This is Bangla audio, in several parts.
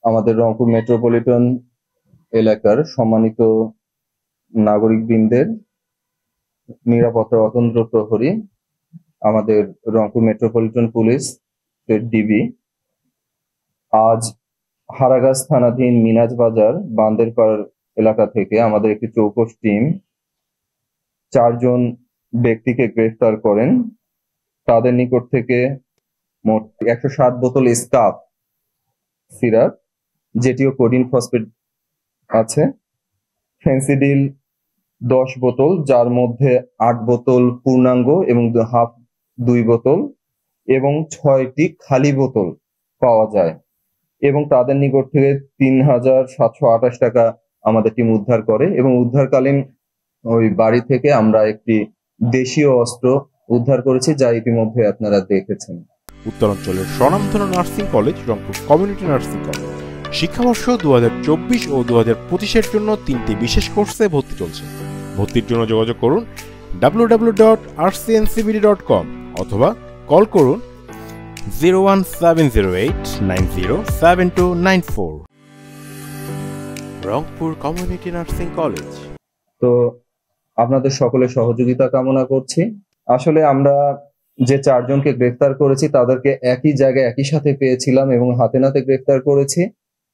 আমাদের রংপুর মেট্রোপলিটন এলাকার সম্মানিত নাগরিকবৃন্দের নিরাপত্তা অতন্ত্র প্রহরী, আমাদের রংপুর মেট্রোপলিটন পুলিশ ডিবি আজ হারাগাছ থানাধীন মিনাজ বাজার বান্দেরপাড় এলাকা থেকে আমাদের একটি চৌকস টিম 4 জন ব্যক্তিকে গ্রেফতার করেন। তাদের নিকট থেকে মোট 107 বোতল স্কাফ সিরাপ, যেটিও কোডিন ফসফেট আছে, ফেন্সিডিল 10 বোতল, যার মধ্যে 8 বোতল পূর্ণাঙ্গ এবং হাফ 2 বোতল এবং 6টি খালি বোতল পাওয়া যায়। এবং তাদের নিকট থেকে 3,728 টাকা আমাদের টিম উদ্ধার করে এবং উদ্ধারকালীন ওই বাড়ি থেকে আমরা একটি দেশীয় অস্ত্র উদ্ধার করেছি, যা ইতিমধ্যে আপনারা দেখেছেন। উত্তরাঞ্চলের স্বনামধন্য nursing college Rangpur community nursing college শিক্ষাবর্ষ 2024 ও 2025-এর জন্য 3টি বিশেষ কোর্সে ভর্তি চলছে। ভর্তির জন্য যোগাযোগ করুন www.rcncbd.com অথবা কল করুন 01708907294। Rangpur community nursing college. তো আপনাদের সকলের সহযোগিতা কামনা করছি। আসলে আমরা যে 4 জনকে গ্রেফতার করেছি তাদেরকে একই জায়গায় একই সাথে পেয়েছিলাম এবং হাতে নাতে গ্রেফতার করেছি।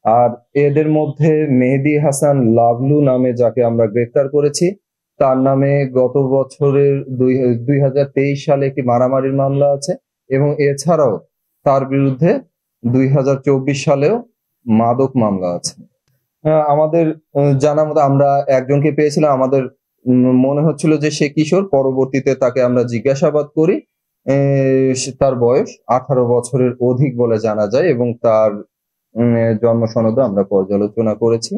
আর এদের মধ্যে মেহেদী হাসান লাভলু নামে যাকে আমরা গ্রেফতার করেছি, তার নামে গত বছরের 2023 সালে একটি মারামারির মামলা আছে এবং এছাড়াও তার বিরুদ্ধে 2024 সালেও মাদক মামলা আছে। আমাদের জানা মতো আমরা একজনকে পেয়েছিলাম, আমাদের মনে হচ্ছিল যে সে কিশোর। পরবর্তীতে তাকে আমরা জিজ্ঞাসাবাদ করি, তার বয়স 18 বছরের অধিক বলে জানা যায় এবং তার জন্ম সনদও আমরা পর্যালোচনা করেছি।